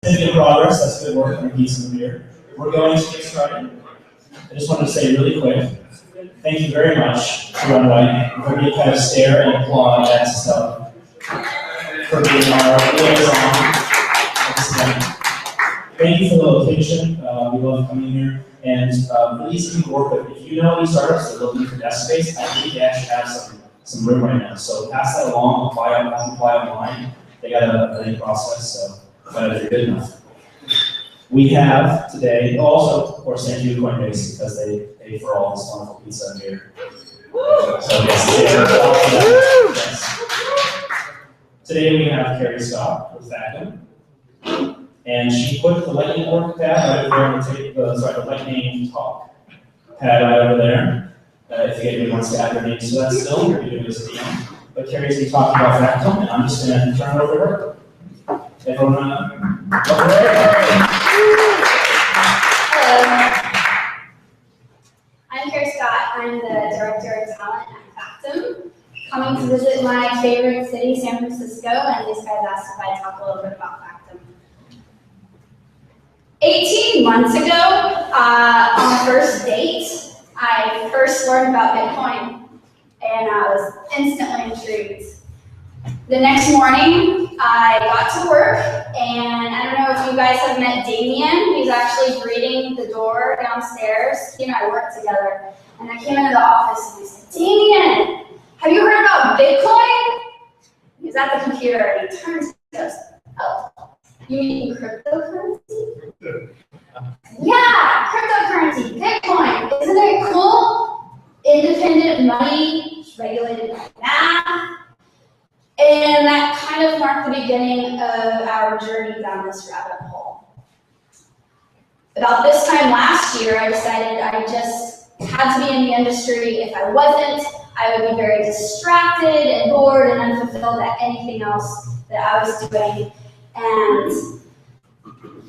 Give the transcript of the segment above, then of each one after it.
Making progress, that's good work. I'm some beer. We're going to get started. I just wanted to say really quick, thank you very much to Runway for being kind of stare and applaud at stuff, for being our liaison at this event. Thank you for the location. We love coming here. And really easy to work with. If you know any startups that are looking for desk space, I think they actually have some room right now. So pass that along, apply online. They got a learning process, so if you're good enough. We have today, also, of course, thank you to Coinbase because they pay for all this wonderful pizza and beer. So yes, today we have Carrie Scott with Factom. And she put the lightning work pad right over there on the lightning talk pad right over there. If anybody wants to add their names to that still, we're doing this at the end. But Carrie's going to be talking about Factom, and I'm just going to turn it over to her. Everyone, over there. Hello. I'm Carrie Scott. I'm the Director of Talent at Factom. Coming to visit my favorite city, San Francisco, and these guys asked if I'd talk a little bit about Factom. 18 months ago, on the first date, I first learned about Bitcoin, and I was instantly intrigued. The next morning, I got to work, and I don't know if you guys have met Damien. He's actually greeting the door downstairs. He and I work together, and I came into the office and I said, "Damien, have you heard about Bitcoin?" He's at the computer, and he turns and goes, "Oh, you mean cryptocurrency?" Yeah, cryptocurrency, Bitcoin. Isn't it cool? Independent money, regulated by math. And that kind of marked the beginning of our journey down this rabbit hole. About this time last year, I decided I just had to be in the industry. If I wasn't, I would be very distracted and bored and unfulfilled at anything else that I was doing. And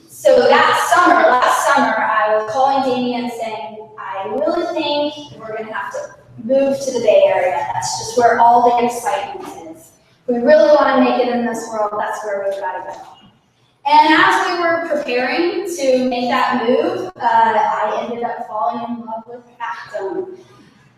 so last summer, I was calling Damien saying, "I really think we're gonna have to move to the Bay Area. That's just where all the excitement is. If we really wanna make it in this world, that's where we've gotta go." And as we were preparing to make that move, I ended up falling in love with Factom.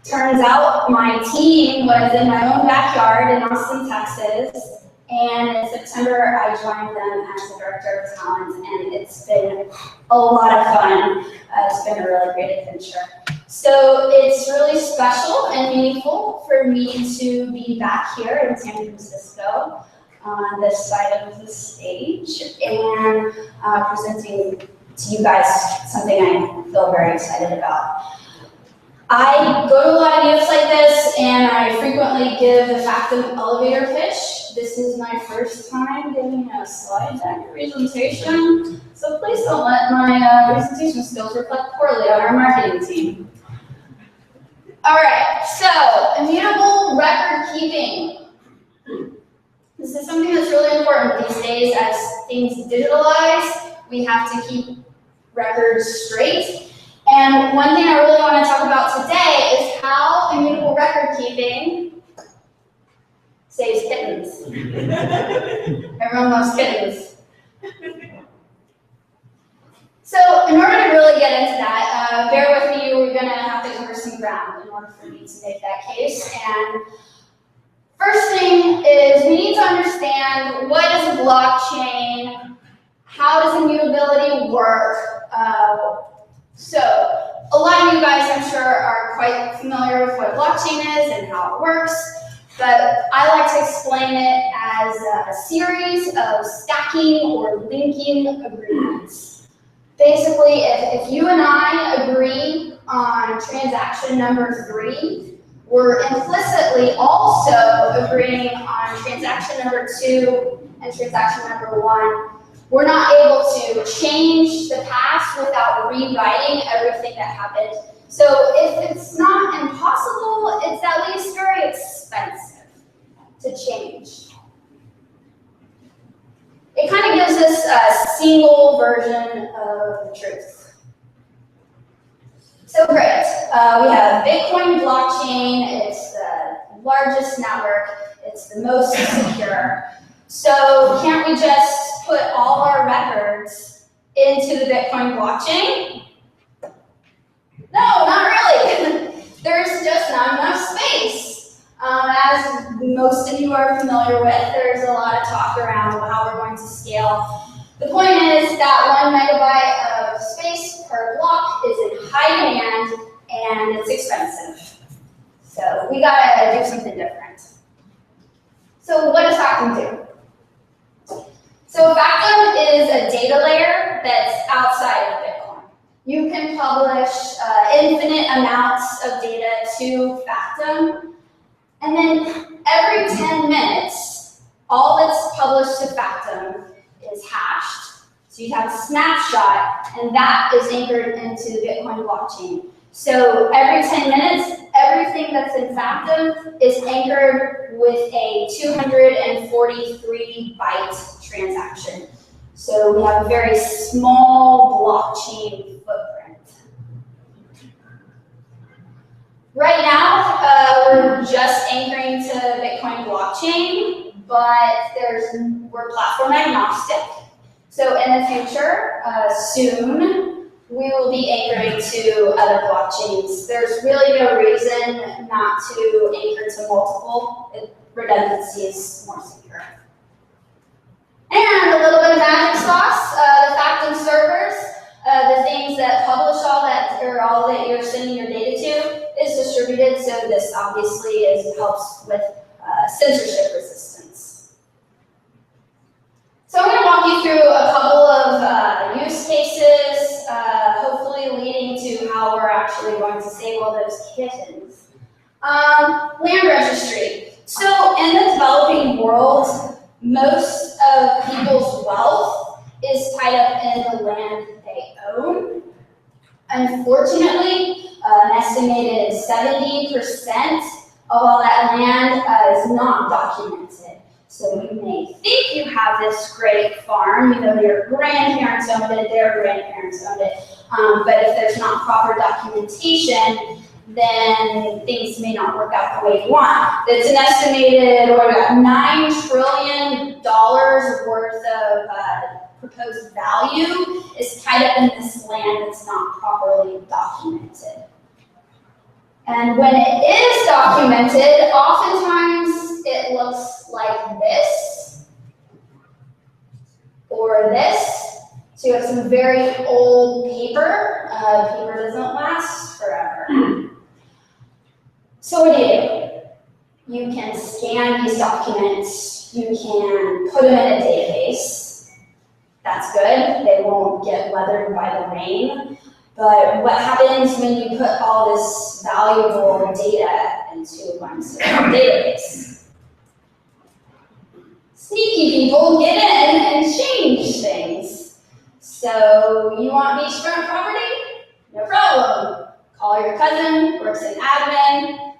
Turns out my team was in my own backyard in Austin, Texas. And in September, I joined them as the Director of Talent, and it's been a lot of fun. It's been a really great adventure. So it's really special and meaningful for me to be back here in San Francisco on this side of the stage and presenting to you guys something I feel very excited about. I go to a lot of meetups like this, and I frequently give the Factom elevator pitch. This is my first time giving a slide deck presentation, so please don't let my presentation skills reflect poorly on our marketing team. All right, so immutable record keeping. This is something that's really important these days. As things digitalize, we have to keep records straight. And one thing I really want to talk about today is how immutable record keeping saves kittens. Everyone loves kittens. So in order to really get into that, bear with me, we're going to have to cover some ground in order for me to make that case. And first thing is we need to understand what is a blockchain, how does immutability work. So a lot of you guys, I'm sure, are quite familiar with what blockchain is and how it works, but I like to explain it as a series of stacking or linking agreements. Basically, if you and I agree on transaction number 3, we're implicitly also agreeing on transaction number 2 and transaction number 1. We're not able to change the past without rewriting everything that happened. So if it's not impossible, it's at least very expensive to change. It kind of gives us a single version of the truth. So great, we have Bitcoin blockchain. It's the largest network. It's the most secure. So can't we just put all our records into the Bitcoin blockchain? No, not really. There's just not enough space. As most of you are familiar with, there's a lot of talk around how we're going to scale. The point is that 1 megabyte of space per block is in high demand and it's expensive. So we gotta do something different. So what does Factom do? So Factom is a data layer that's outside of Bitcoin. You can publish infinite amounts of data to Factom, and then every 10 minutes, all that's published to Factom is hashed. So you have a snapshot, and that is anchored into the Bitcoin blockchain. So every 10 minutes, everything that's in Factom is anchored with a 243 byte transaction. So we have a very small blockchain footprint. Right now, we're just anchoring to Bitcoin blockchain, but we're platform agnostic. So in the future, soon, we will be anchoring to other blockchains. There's really no reason not to anchor to multiple. Redundancy is more secure. And a little bit of magic sauce, the Factom servers, the things that publish all that you're sending your data to is distributed. So this obviously helps with censorship resistance. So I'm going to walk you through a couple of use cases, hopefully leading to how we're actually going to save all those kittens. Land registry. So in the developing world, most of people's wealth is tied up in the land they own. Unfortunately, an estimated 70% of all that land is not documented. So you may think you have this great farm, your grandparents owned it, their grandparents owned it, but if there's not proper documentation, then things may not work out the way you want. It's an estimated $9 trillion worth of proposed value is tied up in this land that's not properly documented. And when it is documented, oftentimes it looks like this or this. So you have some very old paper. Paper doesn't last forever. So what do? You can scan these documents. You can put them in a database. That's good. They won't get weathered by the rain. But what happens when you put all this valuable data into one single database? Sneaky people get in and change things. So you want beachfront property? No problem. Call your cousin, works in admin,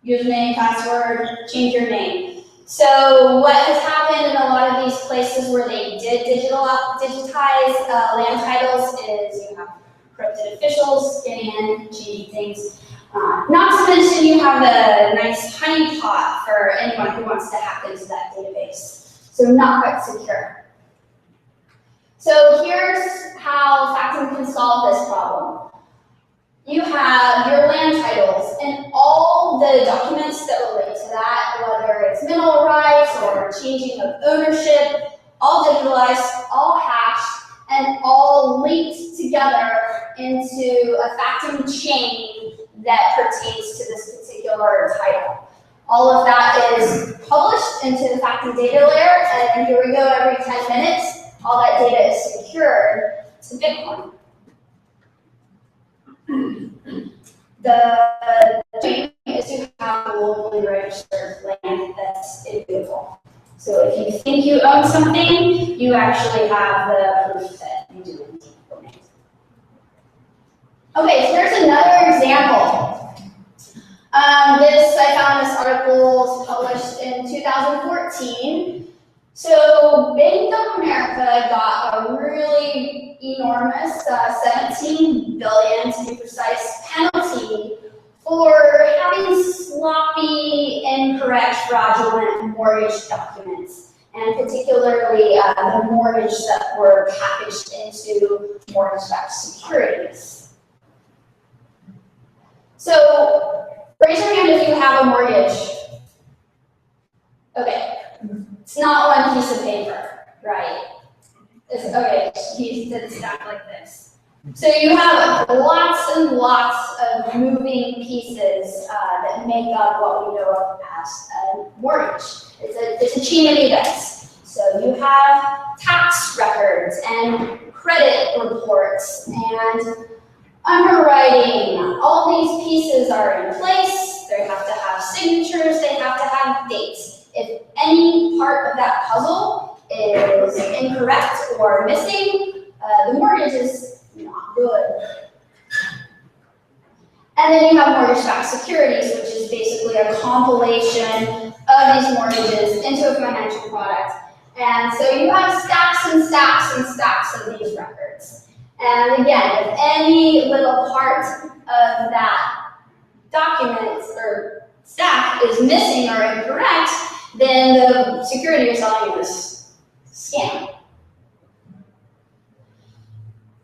username, password, change your name. So what has happened in a lot of these places where they did digitize land titles is you have corrupted officials getting in, changing things. Not to mention you have the nice honeypot for anyone who wants to hack into that database. So not quite secure. So here's how Factom can solve this problem. You have your land titles and all the documents that relate to that, whether it's mineral rights or changing of ownership, all digitalized, all hashed, and all linked together into a Factom chain that pertains to this particular title. All of that is published into the Factom data layer, and here we go, every 10 minutes, all that data is secured to Bitcoin. The dream is to have a locally registered land that's immutable. So if you think you own something, you actually have the proof that you do indeed own it. Okay, so here's another example. I found this article published in 2014. So Bank of America got a really enormous, 17 billion to be precise, penalty for having sloppy, incorrect, fraudulent mortgage documents. and particularly the mortgage that were packaged into mortgage-backed securities. So, raise your hand if you have a mortgage. Okay, it's not one piece of paper, right? Okay, he did stack like this. So you have lots and lots of moving pieces that make up what we know of as a mortgage. It's a chain of events. So you have tax records and credit reports and underwriting. All these pieces are in place. They have to have signatures. They have to have dates. If any part of that puzzle is incorrect or missing, the mortgage is not good. And then you have mortgage-backed securities, which is basically a compilation of these mortgages into a financial product. And so you have stacks and stacks and stacks of these records. And again, if any little part of that document or stack is missing or incorrect, then the security you're selling is scam.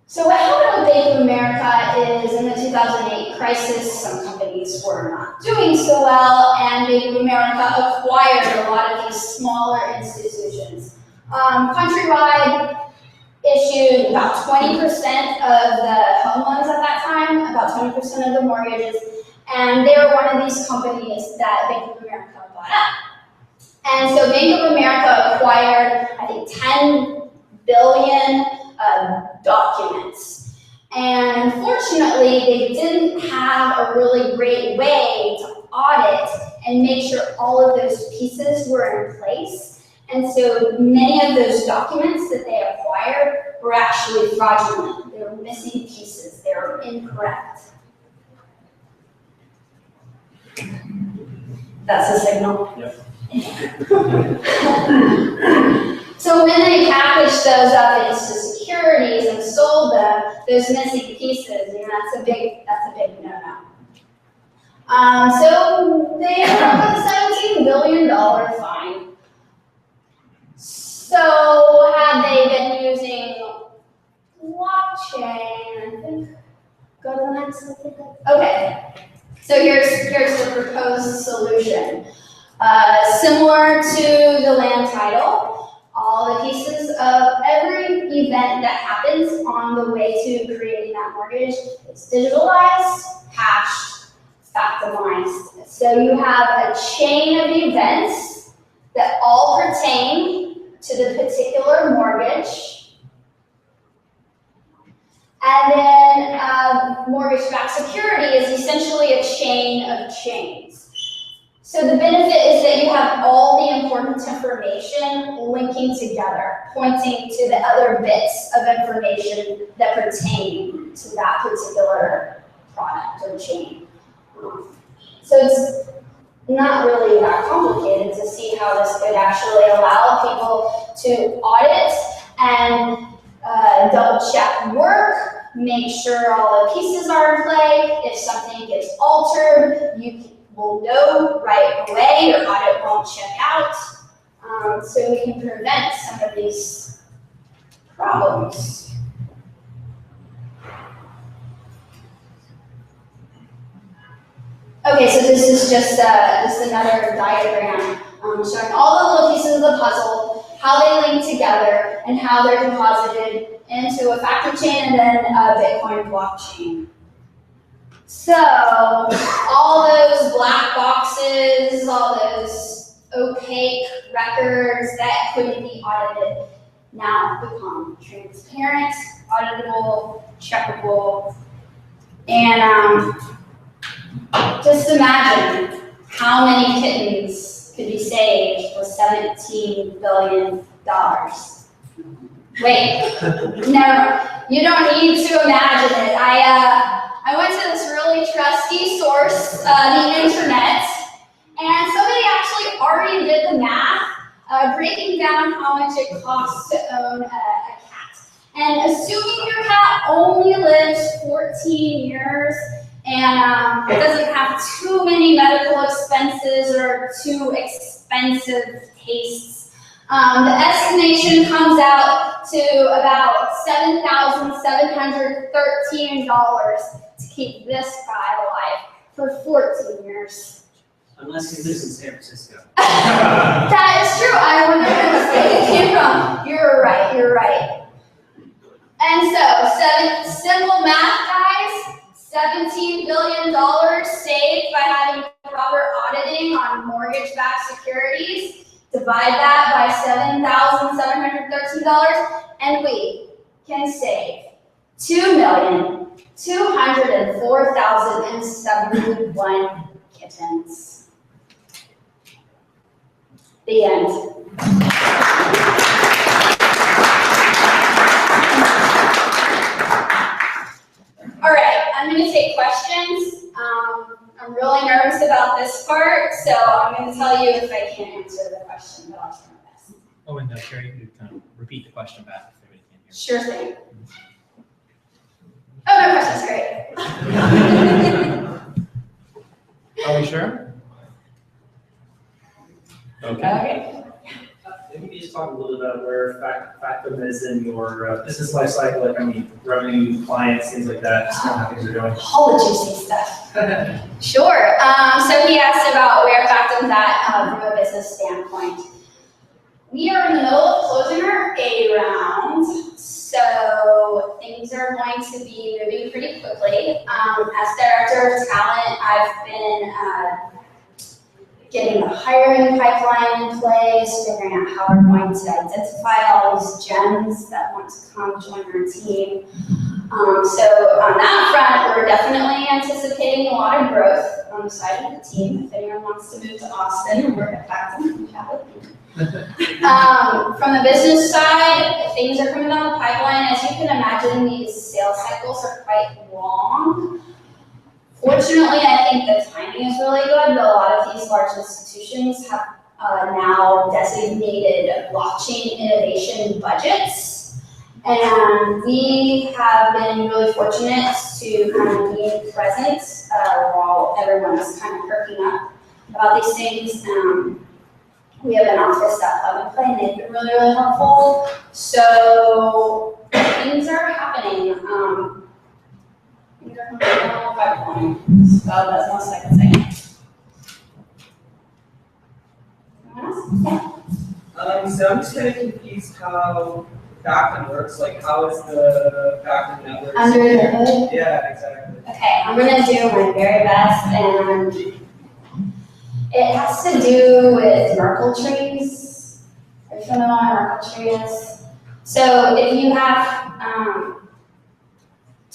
So what happened with Bank of America is in the 2008 crisis, some companies were not doing so well, and Bank of America acquired a lot of these smaller institutions. Countrywide issued about 20% of the home loans at that time, about 20% of the mortgages, and they were one of these companies that Bank of America bought up. And so Bank of America acquired, I think, 10 billion documents. And unfortunately, they didn't have a really great way to audit and make sure all of those pieces were in place. And so many of those documents that they acquired were actually fraudulent. They were missing pieces. They were incorrect. That's a signal. Yep. So when they packaged those up into securities and sold them, those missing pieces, that's a big no-no. So they ended up with a $17 billion fine. So had they been using blockchain, I think, go to the next slide. Okay, so here's the proposed solution. Similar to the land title, all the pieces of every event that happens on the way to creating that mortgage is digitalized, hashed, factomized. So you have a chain of events that all pertain to the particular mortgage. And then mortgage-backed security is essentially a chain of chains. So the benefit is that you have all the important information linking together, pointing to the other bits of information that pertain to that particular product or chain. So it's not really that complicated to see how this could actually allow people to audit and double check work, make sure all the pieces are in play. If something gets altered, you will know right away, your audit won't check out. So we can prevent some of these problems. Okay, so this is just another diagram showing all the little pieces of the puzzle, how they link together, and how they're deposited into a Factom chain and then a Bitcoin blockchain. So all those black boxes, all those opaque records that couldn't be audited now become transparent, auditable, checkable, and just imagine how many kittens could be saved with $17 billion. Wait, no, you don't need to imagine it. I went to this really trusty source, the internet, and somebody actually already did the math, breaking down how much it costs to own a cat. And assuming your cat only lives 14 years and it doesn't have too many medical expenses or too expensive tastes, The estimation comes out to about $7,713 to keep this guy alive for 14 years. Unless he lives in San Francisco. That is true. I wonder where the state came from. You're right. And so, simple math, guys. $17 billion saved by having proper auditing on mortgage-backed securities. Divide that by $7,713, and we can save 2,204,071 kittens. The end. All right, I'm going to take questions. I'm really nervous about this part, so I'm going to tell you if I can't answer the question, but I'll try my best. Oh, and Carrie, you kind of repeat the question back if anybody can hear. Sure thing. Oh, no question's great. Are we sure? Okay. Maybe you just talk a little bit about where Factom is in your business life cycle, like, I mean, revenue, clients, things like that, just kind of how things are going. All the juicy stuff. Sure. So he asked about where Factom's at from a business standpoint. We are in the middle of closing our A round, so things are going to be moving pretty quickly. As director of talent, I've been getting the hiring pipeline in place, figuring out how we're going to identify all these gems that want to come join our team. So on that front, we're definitely anticipating a lot of growth on the side of the team. If anyone wants to move to Austin and work at Factom, we have it. From the business side, things are coming down the pipeline. As you can imagine, these sales cycles are quite long. Fortunately, I think the timing is really good. A lot of these large institutions have now designated blockchain innovation budgets. And we have been really fortunate to kind of be present while everyone is kind of perking up about these things. We have an office at Plug and Play, and they've been really, really helpful. So things are happening. Things are coming down the pipeline. So that's most I can say. So I'm just kind of confused how Factom works. Like, how is the Factom network? Under the hood? Yeah, exactly. Okay, I'm gonna do my very best, and it has to do with Merkle trees. Are you familiar with what a Merkle tree is? So if you have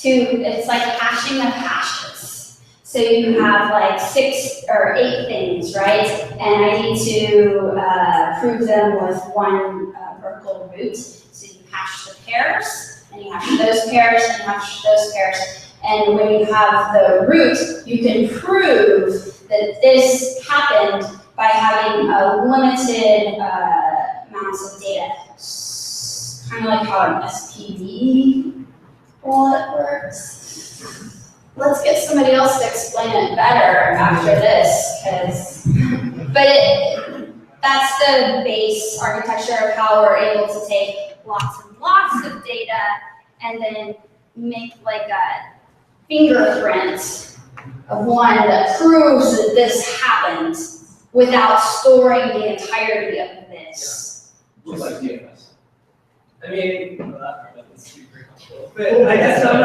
it's like hashing of hashes. So you have like 6 or 8 things, right? And I need to prove them with one Merkle root. So you hash the pairs, and you hash those pairs, and you hash those pairs. And when you have the root, you can prove that this happened by having a limited amounts of data. Kind of like how an SPD wallet works. Let's get somebody else to explain it better after this, that's the base architecture of how we're able to take lots and lots of data and then make like a fingerprint of one that proves that this happened without storing the entirety of this. Looks like DNS. I mean, well, that part doesn't seem very helpful. But I guess I'm a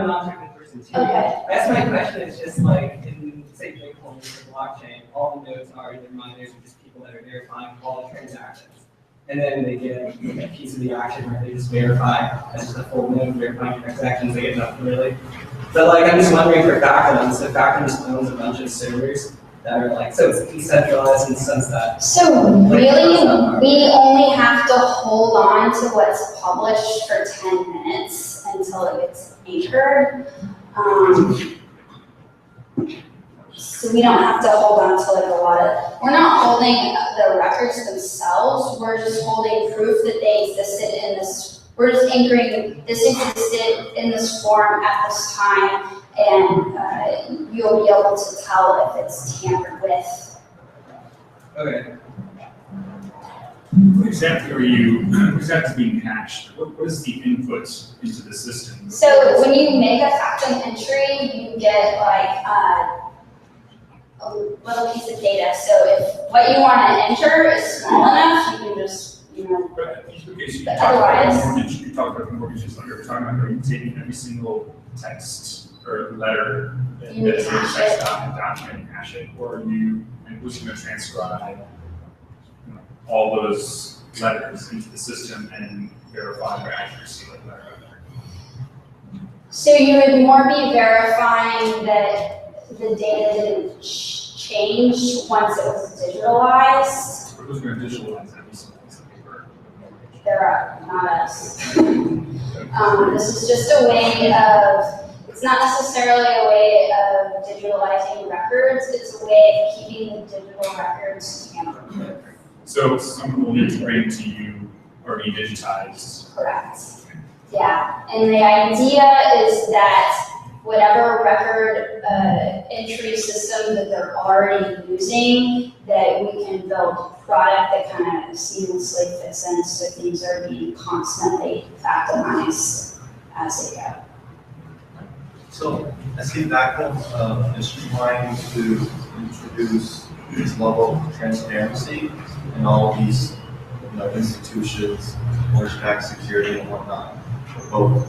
non-technical person too. Okay. I guess my question is just like, in, say, Bitcoin or blockchain, all the nodes are either miners or just people that are verifying all the transactions. And then they get a piece of the action where they just verify as just a full node verifying transactions, they get nothing really. But like, I'm just wondering for Factom, so Factom just owns a bunch of servers that are like, so it's decentralized in the sense that. So really, we only have to hold on to what's published for 10 minutes until it gets anchored. So we don't have to hold on to like a lot of, we're not holding the records themselves, we're just holding proof that they existed in this, we're just anchoring this existed in this form at this time, and you'll be able to tell if it's tampered with. Okay. What exactly being hashed? What is the input into the system? So when you make a Factom entry, you get like a little piece of data. So if what you want to enter is small enough, you can just, Okay, so you but talked about otherwise- mortgage, you talked about mortgages, like you're talking about, are you taking every single text or letter that You need is to in the hash text it. document and hash it, or are you, and who's gonna transcribe all those letters into the system and verify their accuracy like letter by letter? So you would more be verifying that the data didn't change once it was digitalized. Or who's gonna digitalize every single piece of paper? They're not us. This is just a way of, it's not necessarily a way of digitalizing records, it's a way of keeping the digital records tamper-proof. So someone will need to bring to you already digitized. Correct. Yeah, and the idea is that whatever record entry system that they're already using, that we can build a product that kind of seamlessly fits in, so things are being constantly factomized as they go. So I see Factom is trying to introduce this level of transparency in all these institutions, mortgage-backed security and whatnot, both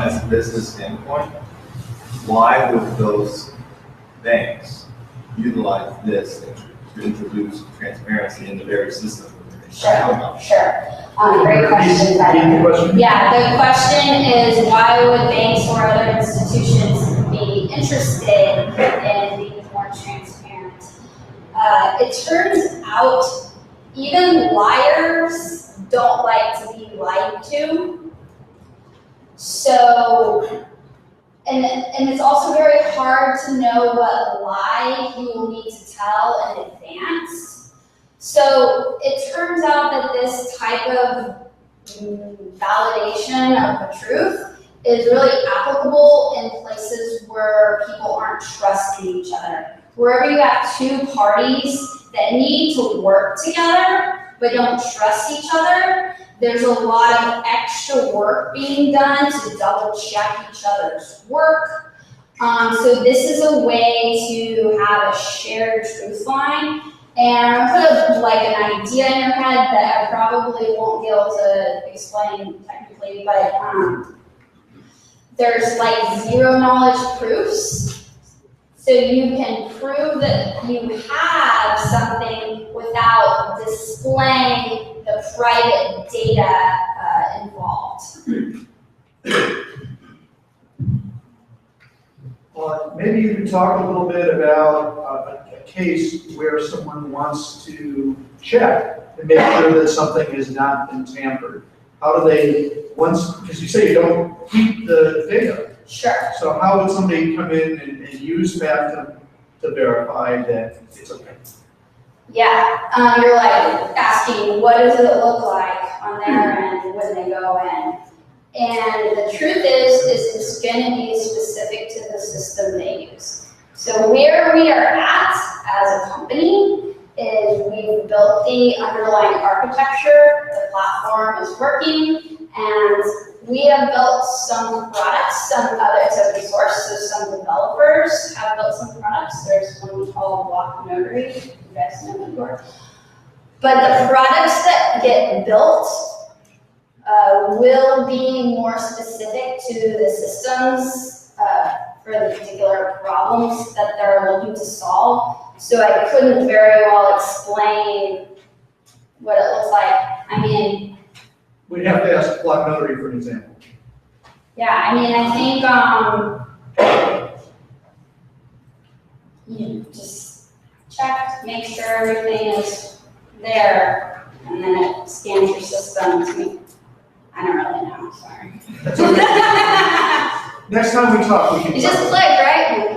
as a business standpoint. Why would those banks utilize this to introduce transparency in the very system? Sure. Great question, Repeat the question. Yeah, the question is why would banks or other institutions be interested in being more transparent? It turns out even liars don't like to be lied to. So, and it's also very hard to know what lie you will need to tell in advance. So it turns out that this type of validation of the truth is really applicable in places where people aren't trusting each other. Wherever you have two parties that need to work together but don't trust each other, there's a lot of extra work being done to double check each other's work. So this is a way to have a shared truth line. And I'm gonna put like an idea in your head that I probably won't be able to explain technically, but there's like zero knowledge proofs. So you can prove that you have something without displaying the private data involved. Well, maybe you could talk a little bit about a case where someone wants to check and make sure that something has not been tampered. How do they, because you say you don't keep the data, Sure. so how would somebody come in and use that to verify that it's okay? Yeah, you're like asking, what does it look like on their end when they go in? And the truth is it's going to be specific to the system they use. So where we are at as a company is we've built the underlying architecture, the platform is working, and we have built some products, some other, it's open source, so some developers have built some products. There's one called Block Notary, you guys know what for. But the products that get built will be more specific to the systems for the particular problems that they're looking to solve. So I couldn't very well explain what it looks like. I mean, We'd have to ask Block Notary for an example. yeah, I mean, I think you just check, make sure everything is there, and then it scans your system to me. I don't really know, sorry. That's okay. Next time we talk, we can. You just click, right?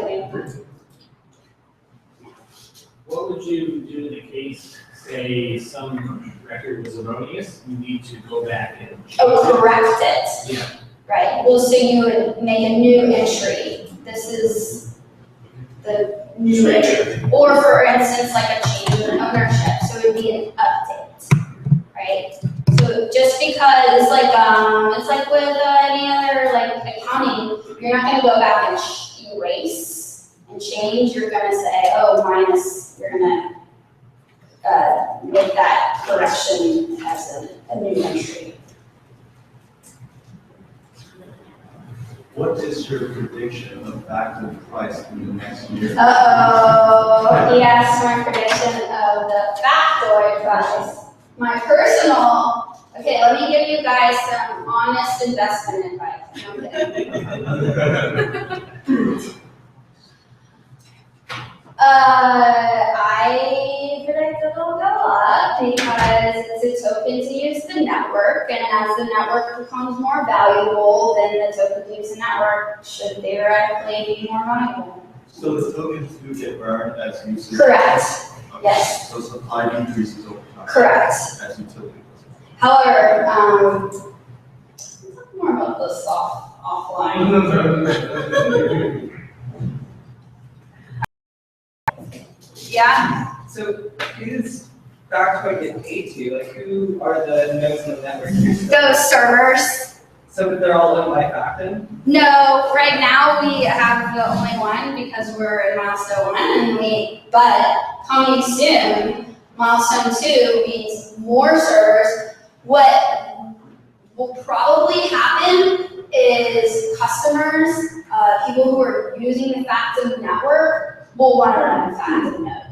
What would you do in the case, say, some record was erroneous, you need to go back and change Oh, it? correct it. Yeah. Right, well, so you would make a new entry. This is the new entry. Or for instance, like a change in ownership, so it would be an update. just because it's like with any other like accounting, you're not gonna go back and erase and change, you're gonna say, oh, minus, you're gonna make that correction as a new entry. What is your prediction of Factom price in the next year? Uh-oh, he asked my prediction of the factoid price. My personal, okay, let me give you guys some honest investment advice. Okay. I predict it'll go up because it's a token to use the network, and as the network becomes more valuable, then the token to use the network should theoretically be more valuable. So the tokens do get burned as usage? Correct. Okay. Yes. So supply decreases over time? Correct. As utility goes up. However, let's talk more about this offline. Yeah. So who's Factom get paid to? Like, who are the nodes in the network? Those servers. So they're all owned by Factom? No, right now we have the only one because we're in milestone 1, but coming soon, milestone 2 means more servers. What will probably happen is customers, people who are using the Factom network, will want to run a Factom node.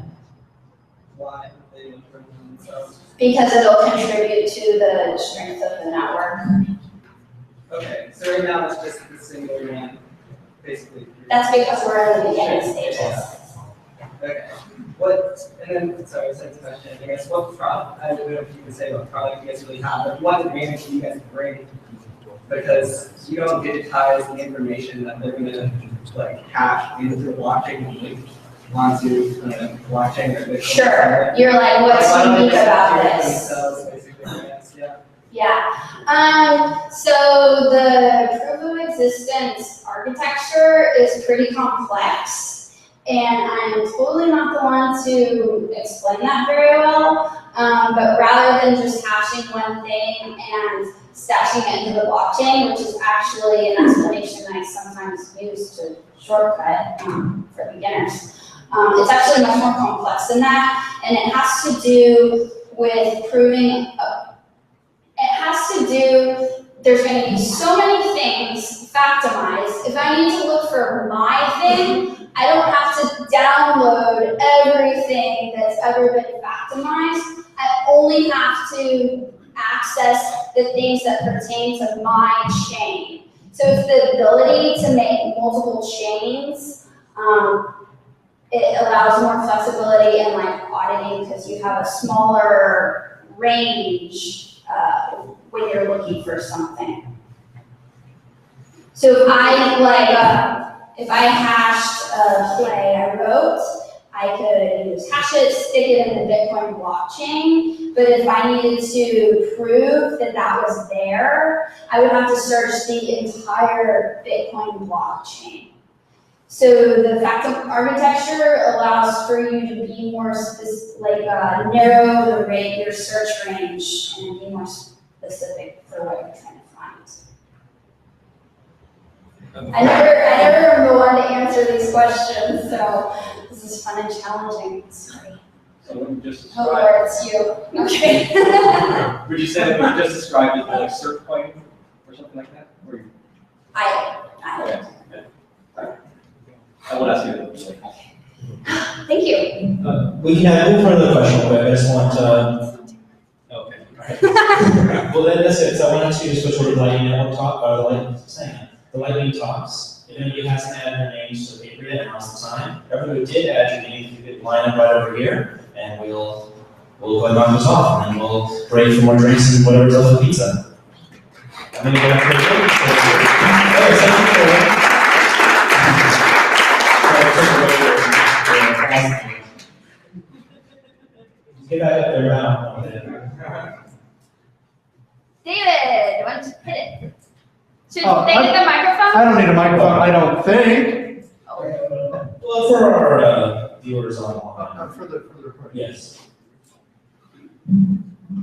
Why? They don't run themselves. Because it'll contribute to the strength of the network. Okay, so right now it's just the single one, basically. That's because we're in the beginning stages. Okay. What, and then, sorry, second question, I guess, what product, I don't know if you can say what product you guys really have, but what advantage do you guys bring? Because you don't digitize the information that they're gonna, like, hash into the blockchain, like, onto the blockchain or Bitcoin. Sure, you're like, what's Why don't they unique just about do it this? themselves, basically, yes, yeah. Yeah, so the proof of existence architecture is pretty complex, and I'm totally not the one to explain that very well, but rather than just hashing one thing and stashing it into the blockchain, which is actually an explanation I sometimes use to shortcut for beginners. It's actually much more complex than that, and it has to do with proving, there's going to be so many things factomized. If I need to look for my thing, I don't have to download everything that's ever been factomized. I only have to access the things that pertain to my chain. So it's the ability to make multiple chains. It allows more flexibility in like auditing because you have a smaller range when you're looking for something. So if I hashed a play I wrote, I could just hash it, stick it in the Bitcoin blockchain, but if I needed to prove that that was there, I would have to search the entire Bitcoin blockchain. So the Factom architecture allows for you to be more narrow your search range and be more specific for what you're trying to find. I never am the one to answer these questions, so this is fun and challenging. Sorry. So let me just Oh, describe. Lord, it's you. Okay. Would you say that we just described it like cert coin or something like that? Or you? I I will ask you that. Thank you. We can move further to the question, but I just want Okay. alright. Well, then that's it. So I wanted to switch over to the lightning network talk, the lightning talks. If anybody hasn't added their names to the paper yet, now's the time. Everyone who did add your name, you could line up right over here, and we'll go ahead and knock this off, and then we'll break for more drinks and whatever's else with pizza. I'm gonna go after the break. Oh, thank you. Get back up there now. David, why don't you hit it? Should Oh, they get the microphone? I don't need a microphone, I don't think. Well, for our viewers online. For the recording. Yes.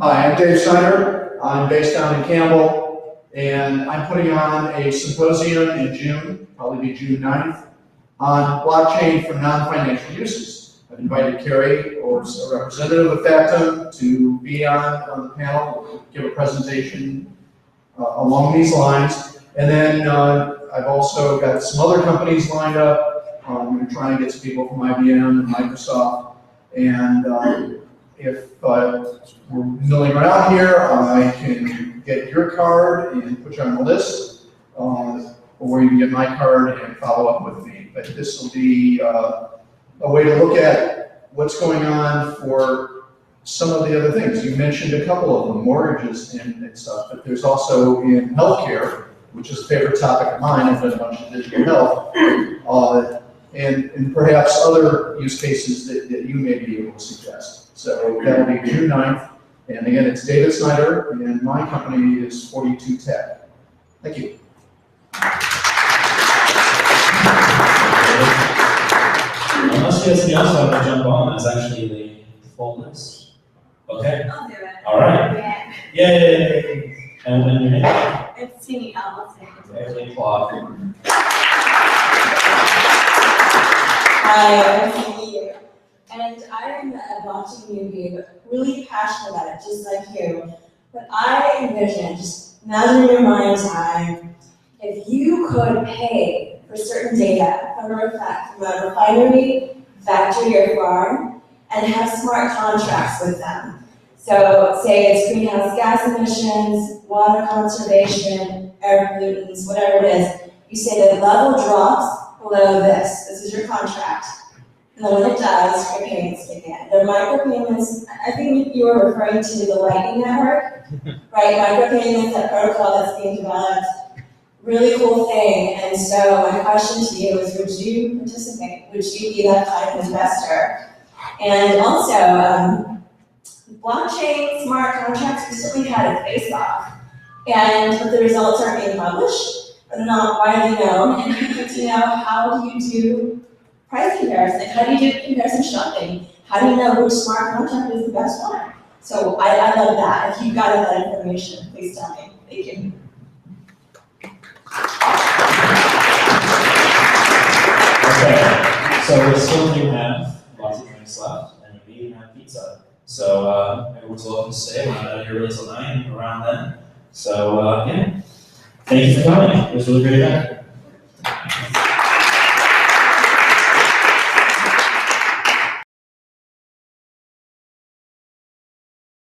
Hi, I'm Dave Snyder. I'm based down in Campbell, and I'm putting on a symposium in June, probably be June 9th, on blockchain for non-financial uses. I've invited Carrie, or a representative of Factom, to be on the panel, give a presentation along these lines. And then I've also got some other companies lined up. I'm going to try and get some people from IBM and Microsoft. And if we're milling around here, I can get your card and put you on the list, or you can get my card and follow up with me. But this will be a way to look at what's going on for some of the other things. You mentioned a couple of them, mortgages and stuff, but there's also in healthcare, which is a favorite topic of mine. I've done a bunch of digital health, and perhaps other use cases that you may be able to suggest. So that'll be June 9th. And again, it's David Snyder, and my company is 42 Tech. Thank you. Unless you guys else want to jump on, that's actually the full list. Okay. I'll do it. All right. Yeah. And when your name? It's Timmy. I'll say it. Every clock. Hi, I'm Timmy. And I'm a blockchain newbie, but really passionate about it, just like you. But I envision, just imagine in your mind's eye, if you could pay for certain data from a refinery, factory, or farm, and have smart contracts with them. So say it's greenhouse gas emissions, water conservation, air pollutants, whatever it is. You say the level drops below this. This is your contract. And then when it does, your payments kick in. The micropayments, I think you were referring to the Lightning Network, right? Micropayments, that protocol that's being developed. Really cool thing. And so my question to you is, would you participate? Would you be that kind of investor? And also, blockchain smart contracts recently had a face-off, but the results aren't being published, or they're not widely known, and you need to know, how do you do price comparison? How do you do comparison shopping? How do you know which smart contract is the best one? So I love that. If you got that information, please tell me. Thank you. Okay, so we still do have lots of drinks left, and we even have pizza. So everyone's welcome to stay. We're not out of here really till 9 around then. So yeah, thank you for coming. It was a really great event.